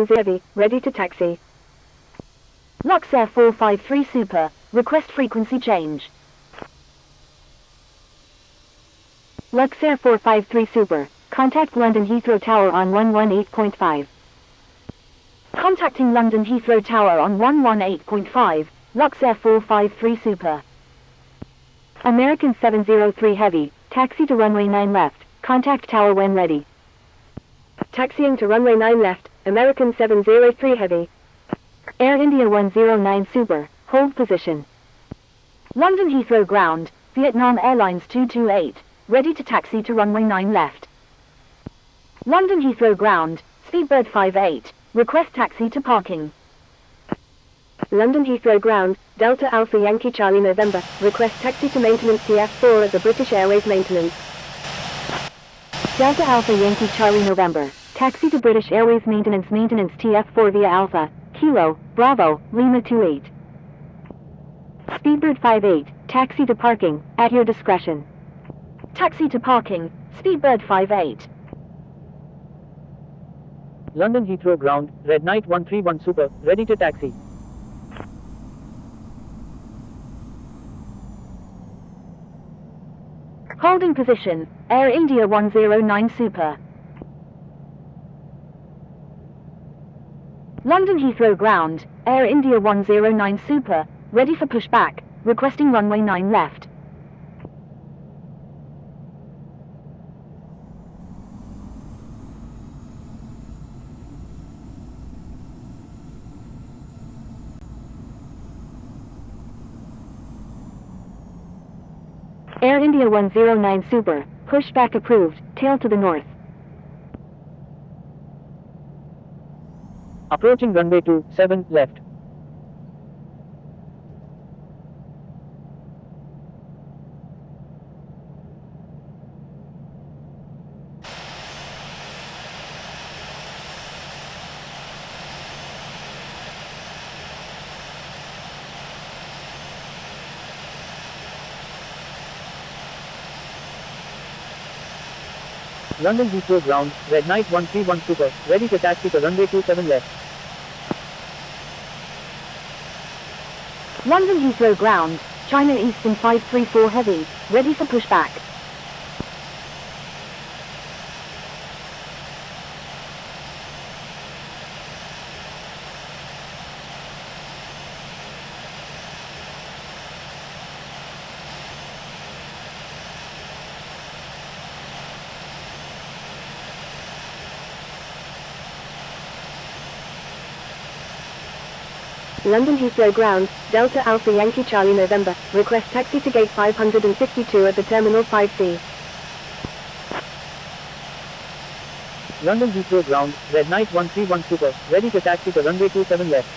Heavy, ready to taxi. Luxair 453 Super, request frequency change. Luxair 453 Super, contact London Heathrow Tower on 118.5. Contacting London Heathrow Tower on 118.5, Luxair 453 Super. American 703 Heavy, taxi to runway 9 left, contact tower when ready. Taxiing to runway 9 left, American 703 Heavy. Air India 109 Super, hold position. London Heathrow Ground, Vietnam Airlines 228, ready to taxi to runway 9 left. London Heathrow Ground, Speedbird 58, request taxi to parking. London Heathrow Ground, Delta Alpha Yankee Charlie November, request taxi to maintenance TF4 at the British Airways maintenance. Delta Alpha Yankee Charlie November, taxi to British Airways maintenance TF4 via Alpha, Kilo, Bravo, Lima 28. Speedbird 58, taxi to parking, at your discretion. Taxi to parking, Speedbird 58. London Heathrow Ground, Red Knight 131 Super, ready to taxi. Holding position, Air India 109 Super. London Heathrow Ground, Air India 109 Super, ready for pushback, requesting runway 9 left. Air India 109 Super, pushback approved, tail to the north. Approaching runway 27 left. London Heathrow Ground, Red Knight 131 Super, ready to taxi to runway 27 left. London Heathrow Ground, China Eastern 534 Heavy, ready for pushback. London Heathrow Ground, Delta Alpha Yankee Charlie November, request taxi to gate 552 at the Terminal 5C. London Heathrow Ground, Red Knight 131 Super, ready to taxi to runway 27 left.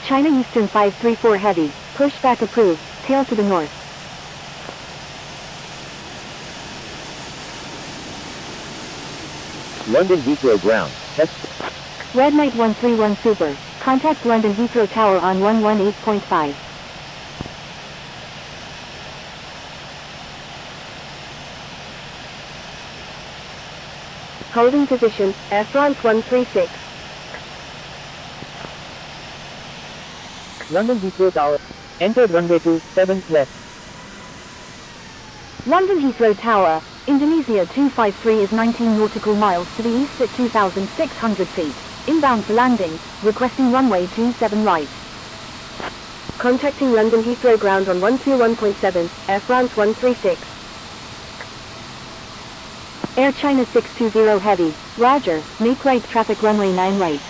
China Eastern 534 Heavy, pushback approved, tail to the north. London Heathrow Ground, test. Red Knight 131 Super, contact London Heathrow Tower on 118.5. Holding position, Air France 136. London Heathrow Tower, entered runway 27 left. London Heathrow Tower, Indonesia 253 is 19 nautical miles to the east at 2,600 feet. Inbound for landing, requesting runway 27 right. Contacting London Heathrow Ground on 121.7, Air France 136. Air China 620 Heavy, Roger, make right traffic runway 9 right.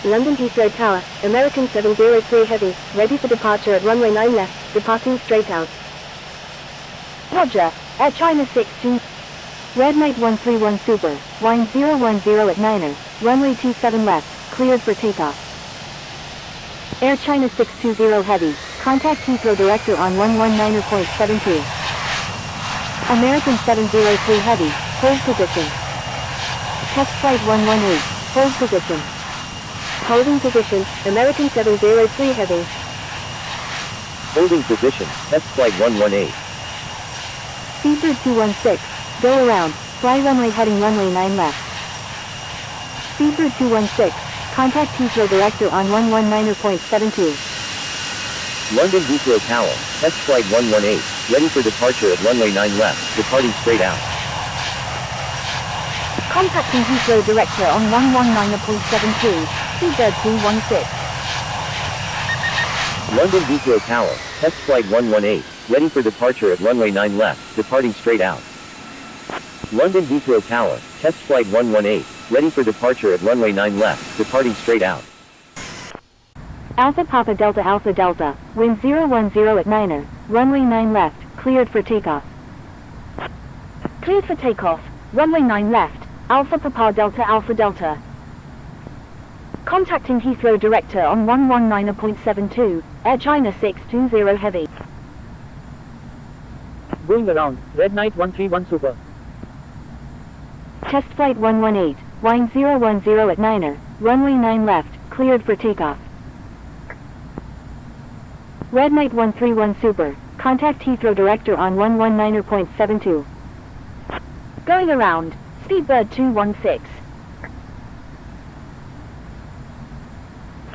London Heathrow Tower, American 703 Heavy, ready for departure at runway 9 left, departing straight out. Roger, Air China 62. Red Knight 131 Super, wind 010 at 9er, runway 27 left, cleared for takeoff. Air China 620 Heavy, contact Heathrow Director on 119.72. American 703 Heavy, hold position. Test flight 118, hold position. Holding position, American 703 Heavy. Holding position, test flight 118. Speedbird 216, go around, fly runway heading runway 9 left. Speedbird 216, contact Heathrow Director on 119.72. London Heathrow Tower, test flight 118, ready for departure at runway 9 left, departing straight out. Contacting Heathrow Director on 119.72, Speedbird 216. London Heathrow Tower, test flight 118, ready for departure at runway 9 left, departing straight out. London Heathrow Tower, test flight 118, ready for departure at runway 9 left, departing straight out. Alpha Papa Delta, wind 010 at 9er, runway 9 left, cleared for takeoff. Cleared for takeoff, runway 9 left, Alpha Papa Delta. Contacting Heathrow Director on 119.72, Air China 620 Heavy. Going around, Red Knight 131 Super. Test flight 118, wind 010 at 9er, runway 9 left, cleared for takeoff. Red Knight 131 Super, contact Heathrow Director on 119.72. Going around, Speedbird 216.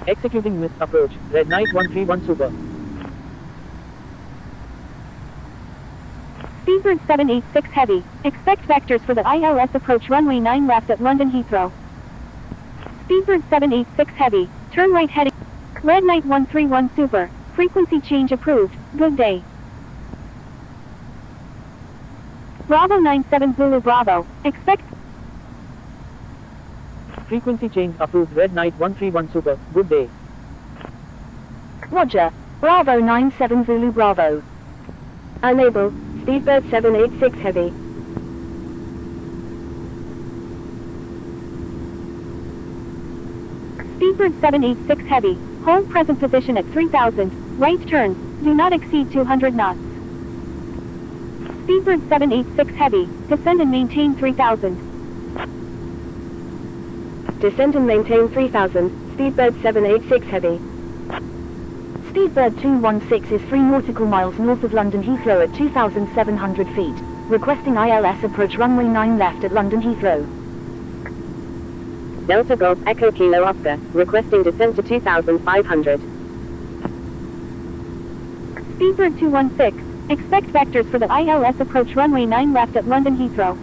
Executing missed approach, Red Knight 131 Super. Speedbird 786 Heavy, expect vectors for the ILS approach runway 9 left at London Heathrow. Speedbird 786 Heavy, turn right heading. Red Knight 131 Super, frequency change approved, good day. Bravo 97 Zulu Bravo, expect. Frequency change approved, Red Knight 131 Super, good day. Roger, Bravo 97 Zulu Bravo. Unable, Speedbird 786 Heavy. Speedbird 786 Heavy, hold present position at 3000, right turn, do not exceed 200 knots. Speedbird 786 Heavy, descend and maintain 3000. Descend and maintain 3000, Speedbird 786 Heavy. Speedbird 216 is 3 nautical miles north of London Heathrow at 2,700 feet, requesting ILS approach runway 9 left at London Heathrow. Delta Golf Echo Kilo Oscar, requesting descent to 2,500. Speedbird 216, expect vectors for the ILS approach runway 9 left at London Heathrow.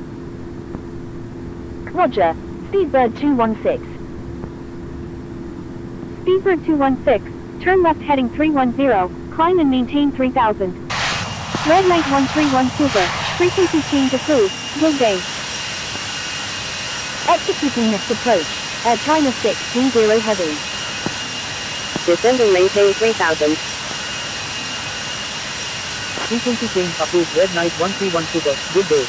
Roger, Speedbird 216. Speedbird 216, turn left heading 310, climb and maintain 3000. Red Knight 131 Super, frequency change approved, good day. Executing missed approach, Air China 620 Heavy. Descend and maintain 3000. Frequency change approved, Red Knight 131 Super, good day.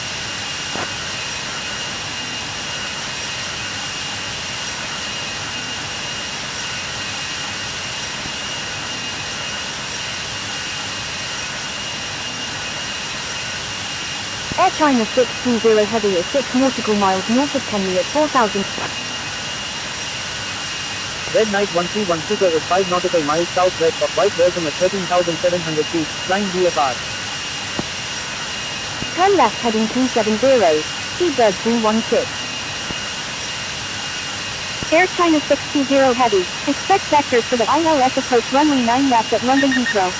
Air China 620 Heavy is 6 nautical miles north of Kenley at 4,000. Red Knight 131 Super is 5 nautical miles southwest of White Welcome at 13,700 feet, flying VFR. Turn left heading 270, Speedbird 216. Air China 620 Heavy, expect vectors for the ILS approach runway 9 left at London Heathrow.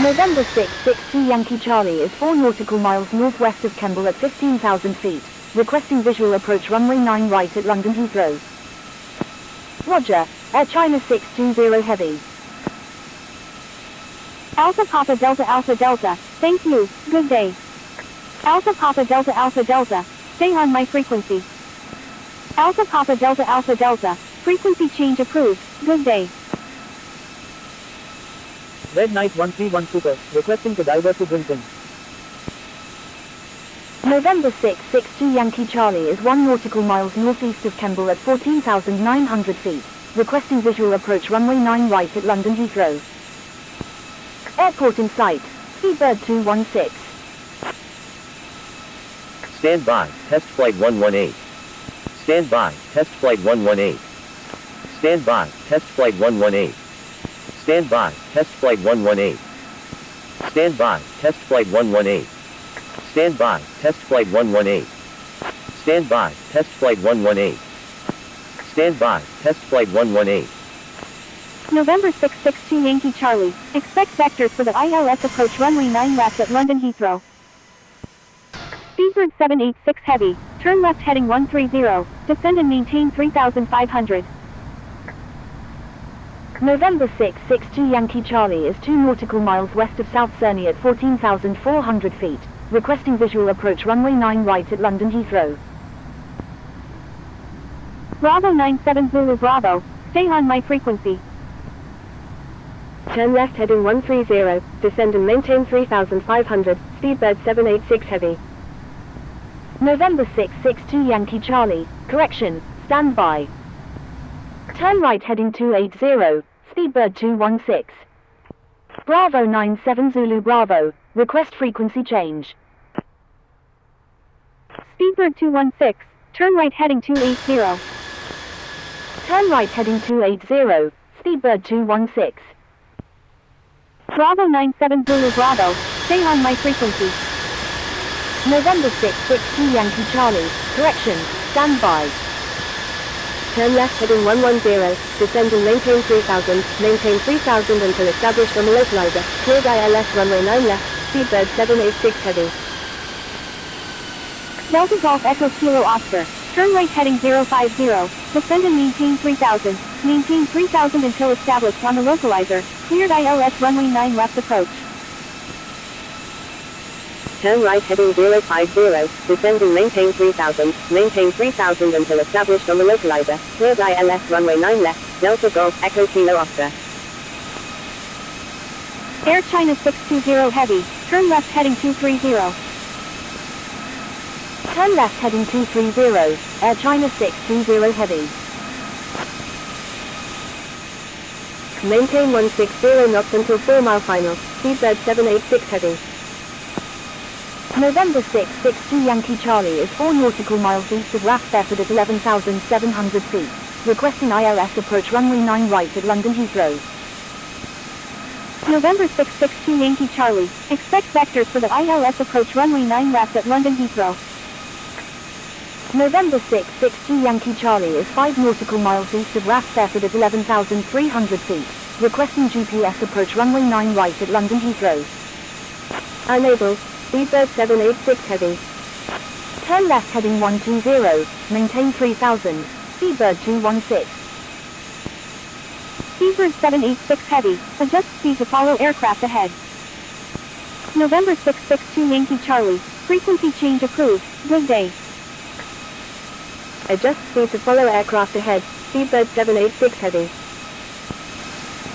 November 662 Yankee Charlie is 4 nautical miles northwest of Kemble at 15,000 feet, requesting visual approach runway 9 right at London Heathrow. Roger, Air China 620 Heavy. Alpha Papa Delta, thank you, good day. Alpha Papa Delta, stay on my frequency. Alpha Papa Delta, frequency change approved, good day. Red Knight 131 Super, requesting to divert to Brisbane. November 662 Yankee Charlie is 1 nautical miles northeast of Kemble at 14,900 feet, requesting visual approach runway 9 right at London Heathrow. Airport in sight, Speedbird 216. Stand by, test flight 118. Stand by, test flight 118. Stand by, test flight 118. Stand by, test flight 118. Stand by, test flight 118. Stand by, test flight 118. Stand by, test flight 118. Stand by, test flight 118. November 662 Yankee Charlie. Expect vectors for the ILS approach runway 9 left at London Heathrow. Speedbird 786 Heavy. Turn left heading 130. Descend and maintain 3,500. November 662 Yankee Charlie is 2 nautical miles west of South Cerney at 14,400 feet. Requesting visual approach runway 9 right at London Heathrow. Bravo 97 Zulu Bravo. Stay on my frequency. Turn left heading 130, descend and maintain 3,500, Speedbird 786 Heavy. November 662 Yankee Charlie, correction, stand by. Turn right heading 280, Speedbird 216. Bravo 97 Zulu Bravo, request frequency change. Speedbird 216, turn right heading 280. Turn right heading 280, Speedbird 216. Bravo 97 Zulu Bravo, stay on my frequency. November 662 Yankee Charlie, correction, stand by. Turn left heading 110, descend and maintain 3,000, maintain 3,000 until established on the localizer, cleared ILS runway 9 left, Speedbird 786 Heavy. Delta Golf Echo Kilo Oscar, turn right heading 050, descend and maintain 3,000, maintain 3,000 until established on the localizer, cleared ILS runway 9 left approach. Turn right heading 050, descend and maintain 3,000, maintain 3,000 until established on the localizer, cleared ILS runway 9 left, Delta Golf Echo Kilo Oscar. Air China 620 Heavy, turn left heading 230. Turn left heading 230, Air China 620 Heavy. Maintain 160 knots until 4 mile final, Speedbird 786 Heavy. November 662 Yankee Charlie is 4 nautical miles east of RAF Fairford at 11,700 feet, requesting ILS approach runway 9 right at London Heathrow. November 662 Yankee Charlie, expect vectors for the ILS approach runway 9 left at London Heathrow. November 662 Yankee Charlie is 5 nautical miles east of RAF Fairford at 11,300 feet, requesting GPS approach runway 9 right at London Heathrow. Unable, Speedbird 786 Heavy. Turn left heading 120, maintain 3,000, Speedbird 216. Speedbird 786 Heavy, adjust speed to follow aircraft ahead. November 662 Yankee Charlie, frequency change approved, good day. Adjust speed to follow aircraft ahead, Speedbird 786 Heavy.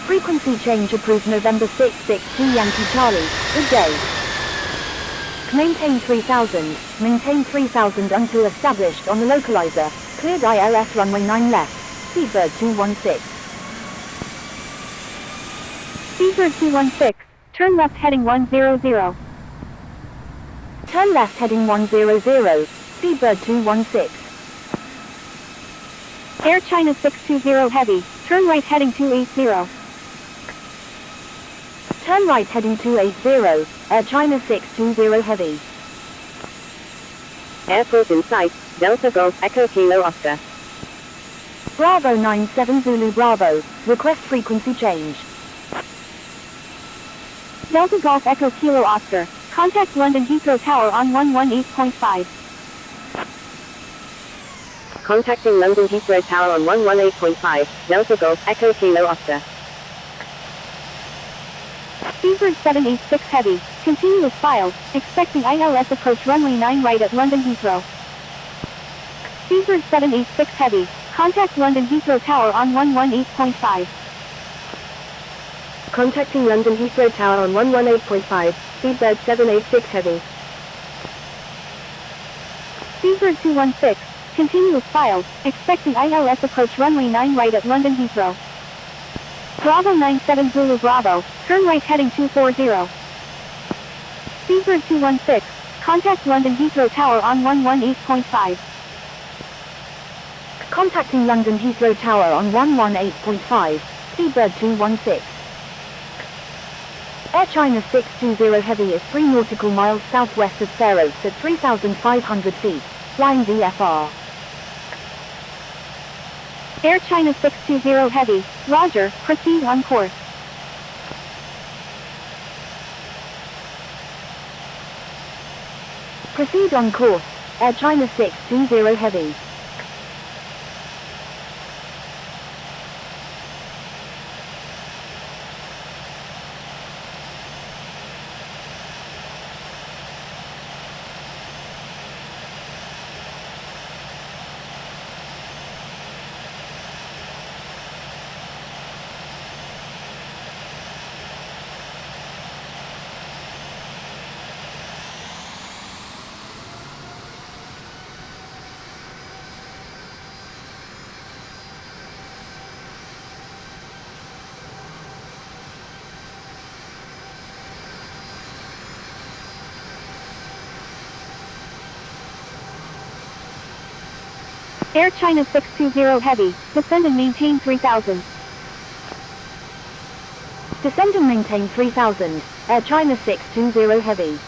Frequency change approved November 662 Yankee Charlie, good day. Maintain 3,000, maintain 3,000 until established on the localizer, cleared ILS runway 9 left, Speedbird 216. Speedbird 216, turn left heading 100. Turn left heading 100, Speedbird 216. Air China 620 Heavy, turn right heading 280. Turn right heading 280, Air China 620 Heavy. Airport in sight, Delta Golf Echo Kilo Oscar. Bravo 97 Zulu Bravo, request frequency change. Delta Golf Echo Kilo Oscar, contact London Heathrow Tower on 118.5. Contacting London Heathrow Tower on 118.5, Delta Golf Echo Kilo Oscar. Speedbird 786 Heavy, continuous file, expecting ILS approach runway 9 right at London Heathrow. Speedbird 786 Heavy, contact London Heathrow Tower on 118.5. Contacting London Heathrow Tower on 118.5, Speedbird 786 Heavy. Speedbird 216, continuous file, expecting ILS approach runway 9 right at London Heathrow. Bravo 97 Zulu Bravo, turn right heading 240. Speedbird 216, contact London Heathrow Tower on 118.5. Contacting London Heathrow Tower on 118.5, Speedbird 216. Air China 620 Heavy is 3 nautical miles southwest of Pharos at 3,500 feet, flying VFR. Air China 620 Heavy, roger, proceed on course. Proceed on course, Air China 620 Heavy. Air China 620 Heavy, descend and maintain 3000. Descend and maintain 3000, Air China 620 Heavy.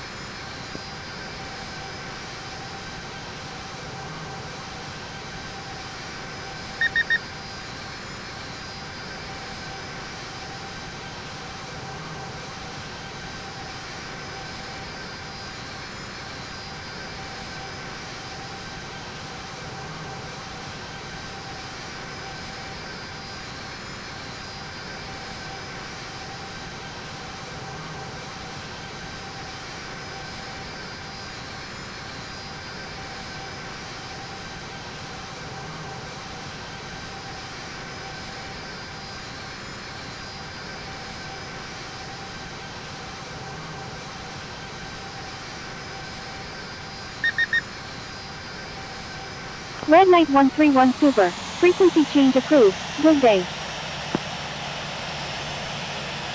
Red Knight 131 Super, frequency change approved, good day.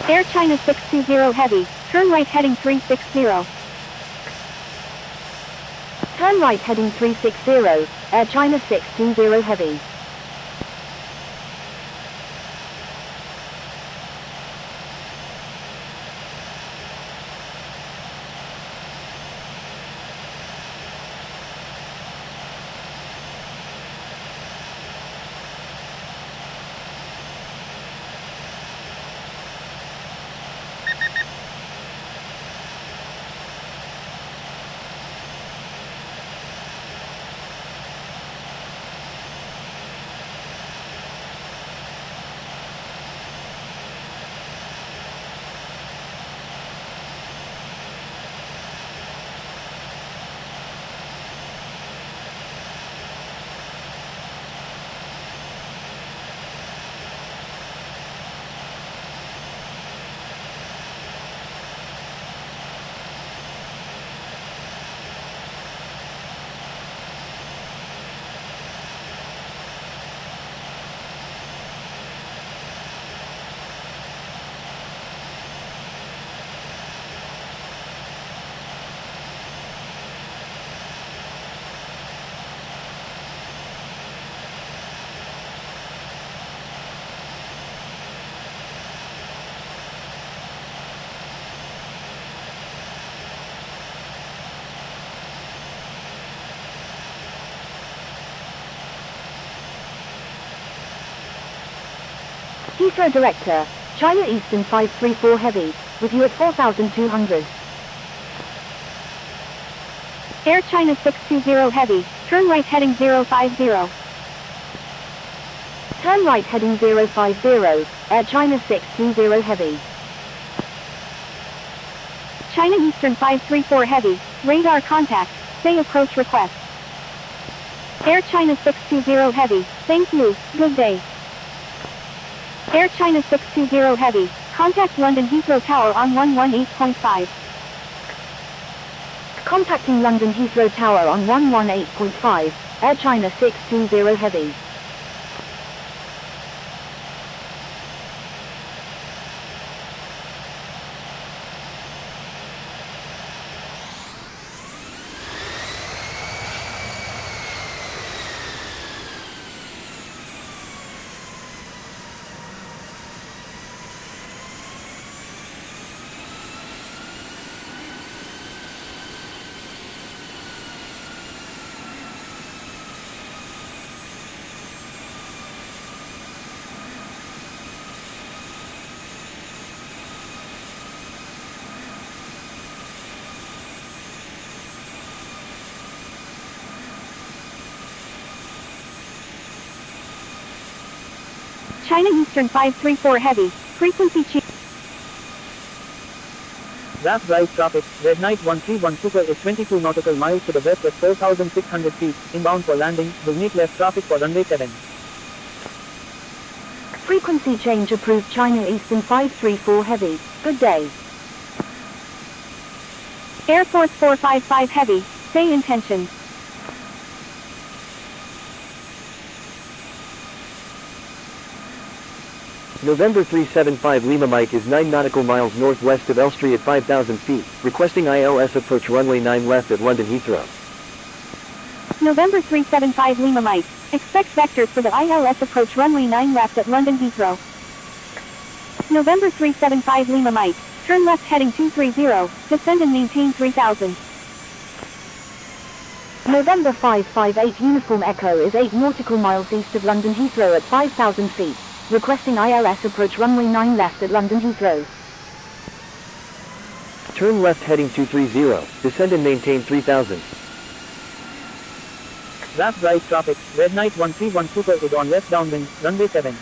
Air China 620 Heavy, turn right heading 360. Turn right heading 360, Air China 620 Heavy. Heathrow Director, China Eastern 534 Heavy, with you at 4200. Air China 620 Heavy, turn right heading 050. Turn right heading 050, Air China 620 Heavy. China Eastern 534 Heavy, radar contact, say approach request. Air China 620 Heavy, thank you, good day. Air China 620 Heavy, contact London Heathrow Tower on 118.5. Contacting London Heathrow Tower on 118.5, Air China 620 Heavy. China Eastern 534 Heavy, frequency change. Left right traffic, Red Knight 131 Super is 22 nautical miles to the west at 4,600 feet, inbound for landing, will meet left traffic for runway 7. Frequency change approved China Eastern 534 Heavy, good day. Air Force 455 Heavy, say intentions. November 375 Lima Mike is 9 nautical miles northwest of Elstree at 5,000 feet, requesting ILS approach runway 9 left at London Heathrow. November 375 Lima Mike, expect vectors for the ILS approach runway 9 left at London Heathrow. November 375 Lima Mike, turn left heading 230, descend and maintain 3000. November 558 Uniform Echo is 8 nautical miles east of London Heathrow at 5,000 feet, requesting ILS approach runway 9 left at London Heathrow. Turn left heading 230, descend and maintain 3000. Left right traffic, Red Knight 131 Super is on west downwind, runway 7.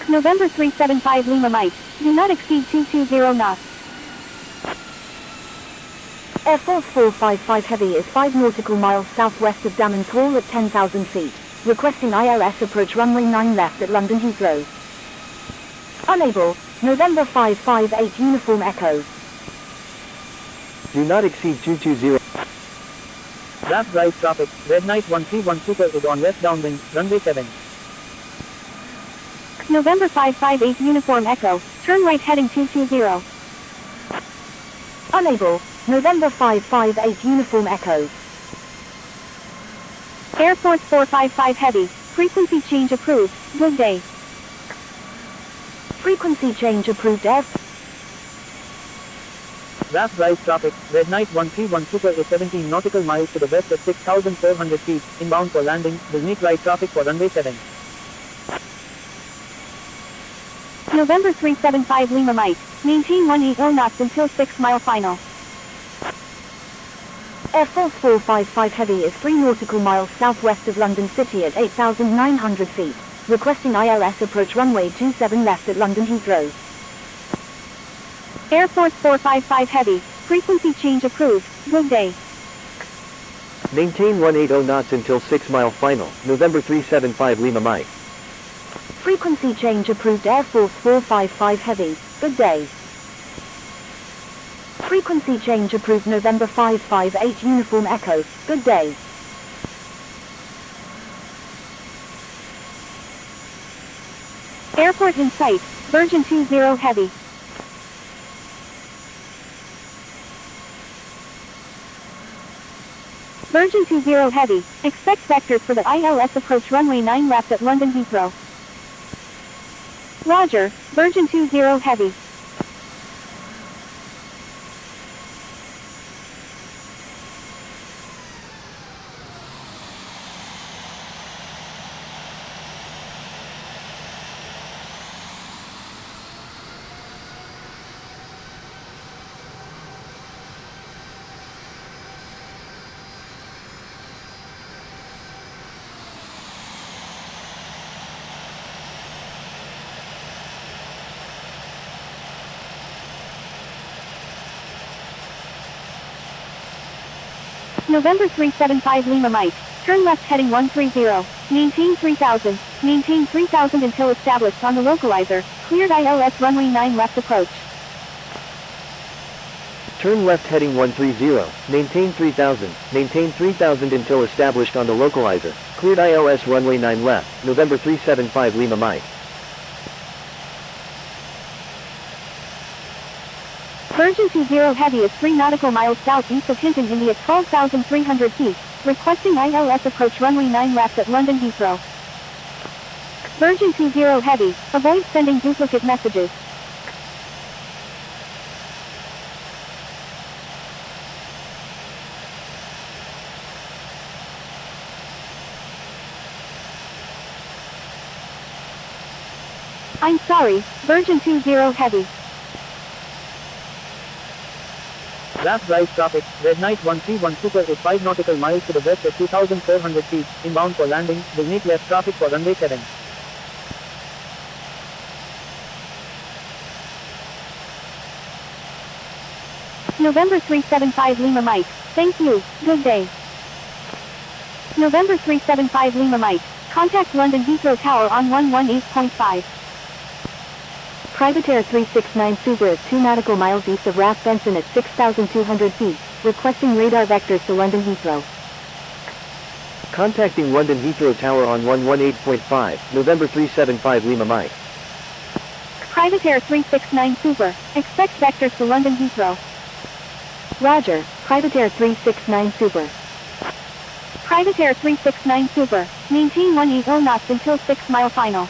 November 375 Lima Mike, do not exceed 220 knots. Air Force 455 Heavy is 5 nautical miles southwest of Dammons Hall at 10,000 feet, requesting ILS approach runway 9 left at London Heathrow. Unable, November 558 Uniform Echo. Do not exceed 220. Left right traffic, Red Knight 131 Super is on west downwind, runway 7. November 558 Uniform Echo, turn right heading 220. Unable, November 558 Uniform Echo. Air Force 455 Heavy, frequency change approved, good day. Frequency change approved Air. Left right traffic, Red Knight 131 Super is 17 nautical miles to the west at 6,400 feet, inbound for landing, will meet right traffic for runway 7. November 375 Lima Mike, maintain 180 knots until 6 mile final. Air Force 455 Heavy is 3 nautical miles southwest of London City at 8,900 feet, requesting ILS approach runway 27 left at London Heathrow. Air Force 455 Heavy, frequency change approved, good day. Maintain 180 knots until 6 mile final, November 375 Lima Mike. Frequency change approved Air Force 455 Heavy, good day. Frequency change approved November 558 Uniform Echo, good day. Airport in sight, Virgin 20 Heavy. Virgin 20 Heavy, expect vectors for the ILS approach runway 9 left at London Heathrow. Roger, Virgin 20 Heavy. November 375 Lima Mike, turn left heading 130, maintain 3000, maintain 3000 until established on the localizer, cleared ILS runway 9 left approach. Turn left heading 130, maintain 3000 until established on the localizer, cleared ILS runway 9 left, November 375 Lima Mike. Virgin 20 Heavy is 3 nautical miles southeast of Hinton Indy at 12,300 feet, requesting ILS approach runway 9 left at London Heathrow. Virgin 20 Heavy, avoid sending duplicate messages. I'm sorry, Virgin 20 Heavy. Draft drive traffic, Red Knight 131 Super is 5 nautical miles to the west at 2,400 feet, inbound for landing, will make left traffic for runway 7. November 375 Lima Mike, thank you, good day. November 375 Lima Mike, contact London Heathrow Tower on 118.5. Privateer 369 Super is 2 nautical miles east of RAF Benson at 6,200 feet, requesting radar vectors to London Heathrow. Contacting London Heathrow Tower on 118.5, November 375 Lima Mike. Privateer 369 Super, expect vectors to London Heathrow. Roger, Privateer 369 Super. Privateer 369 Super, maintain 180 knots until 6-mile final.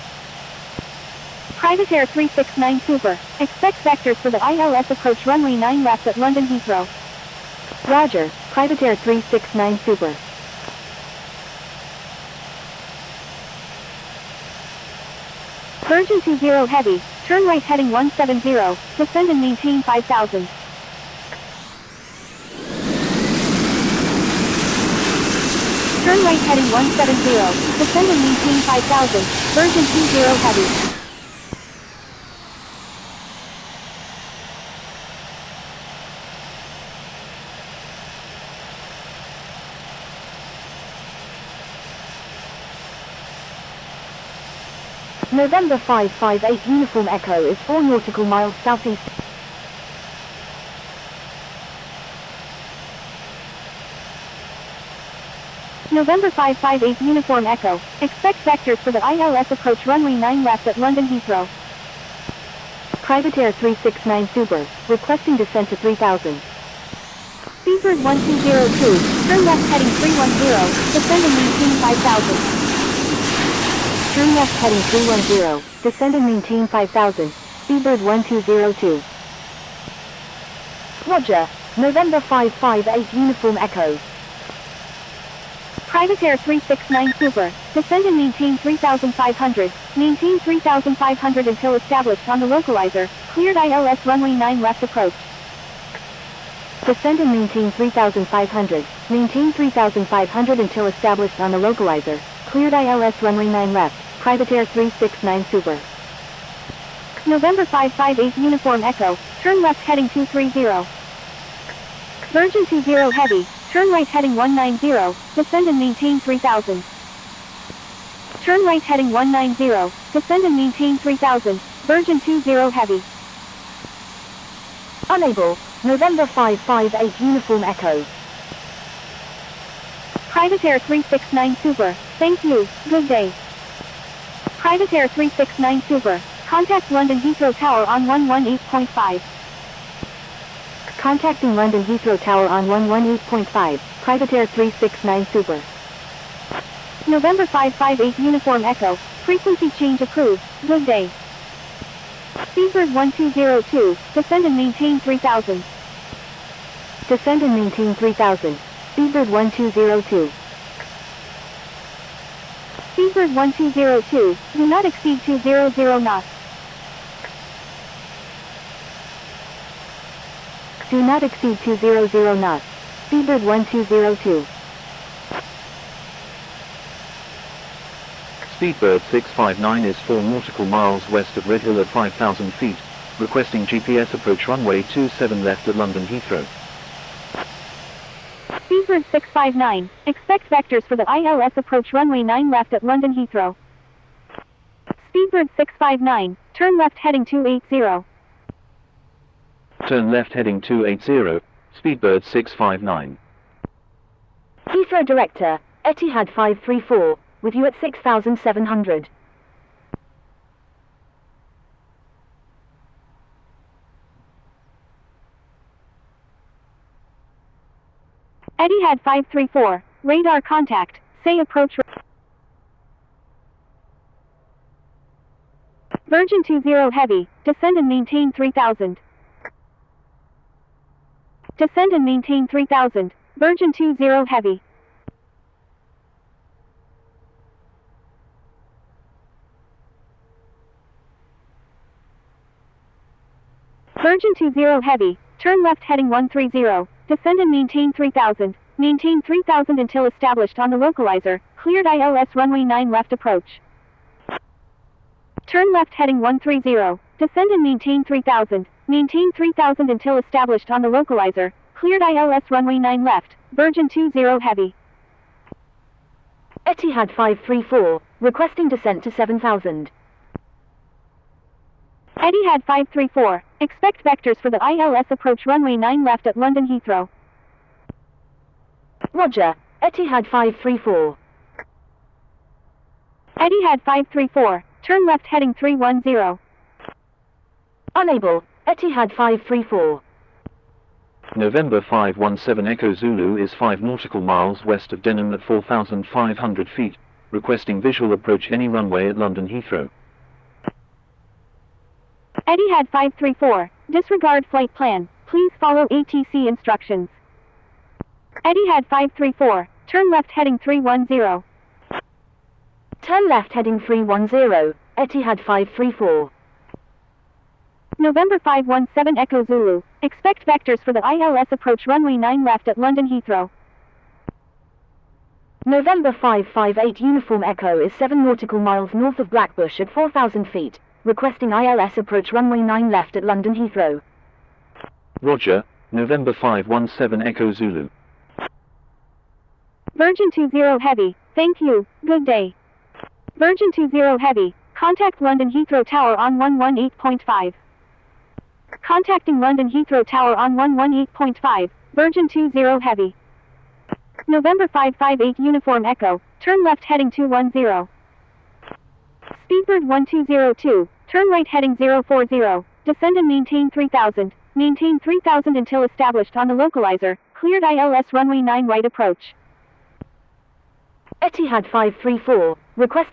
Privateer 369 Super, expect vectors for the ILS approach runway 9 left at London Heathrow. Roger, Privateer 369 Super. Virgin 20 Heavy, turn right heading 170, descend and maintain 5,000. Turn right heading 170, descend and maintain 5,000, Virgin 20 Heavy. November 558 Uniform Echo is 4 nautical miles southeast. November 558 Uniform Echo, expect vectors for the ILS approach runway 9 left at London Heathrow. Privateer 369 Super, requesting descent to 3,000. Speedbird 1202, turn left heading 310, descend and maintain 5,000. Turn left heading 310, descend and maintain 5,000, Speedbird 1202. Roger, November 558 Uniform Echo. Privateer 369 Super, descend and maintain 3,500, maintain 3,500 until established on the localizer, cleared ILS runway 9 left approach. Descend and maintain 3,500, maintain 3,500 until established on the localizer, cleared ILS runway 9 left, Privateer 369 Super. November 558 Uniform Echo, turn left heading 230. Virgin 20 Heavy, turn right heading 190, descend and maintain 3,000. Turn right heading 190, descend and maintain 3,000, Virgin 20 Heavy. Unable, November 558 Uniform Echo. Privateer 369 Super, thank you, good day. Privateer 369 Super, contact London Heathrow Tower on 118.5. Contacting London Heathrow Tower on 118.5, Privateer 369 Super. November 558 Uniform Echo, frequency change approved, good day. Speedbird 1202, descend and maintain 3,000. Descend and maintain 3,000, Speedbird 1202. Speedbird 1202, do not exceed 200 knots. Do not exceed 200 knots. Speedbird 1202. Speedbird 659 is 4 nautical miles west of Red Hill at 5,000 feet, requesting GPS approach runway 27 left at London Heathrow. Speedbird 659, expect vectors for the ILS approach runway 9 left at London Heathrow. Speedbird 659, turn left heading 280. Turn left heading 280, Speedbird 659. Heathrow Director, Etihad 534, with you at 6,700. Etihad 534, radar contact, say approach. Virgin 20 Heavy, descend and maintain 3,000. Descend and maintain 3,000, Virgin 20 Heavy. Virgin 20 Heavy, turn left heading 130, descend and maintain 3000, maintain 3000 until established on the localizer, cleared ILS runway 9 left approach. Turn left heading 130, descend and maintain 3000, maintain 3000 until established on the localizer, cleared ILS runway 9 left, Virgin 20 Heavy. Etihad 534, requesting descent to 7000. Etihad 534, expect vectors for the ILS approach runway 9 left at London Heathrow. Roger, Etihad 534. Etihad 534, turn left heading 310. Unable, Etihad 534. November 517 Echo Zulu is 5 nautical miles west of Denham at 4,500 feet, requesting visual approach any runway at London Heathrow. Etihad 534, disregard flight plan, please follow ATC instructions. Etihad 534, turn left heading 310. Turn left heading 310, Etihad 534. November 517 Echo Zulu, expect vectors for the ILS approach runway 9 left at London Heathrow. November 558 Uniform Echo is 7 nautical miles north of Blackbush at 4,000 feet, requesting ILS approach runway 9 left at London Heathrow. Roger, November 517 Echo Zulu. Virgin 20 Heavy, thank you, good day. Virgin 20 Heavy, contact London Heathrow Tower on 118.5. Contacting London Heathrow Tower on 118.5, Virgin 20 Heavy. November 558 Uniform Echo, turn left heading 210. Speedbird 1202, turn right heading 040, descend and maintain 3000, maintain 3000 until established on the localizer, cleared ILS runway 9 right approach. Etihad 534, requesting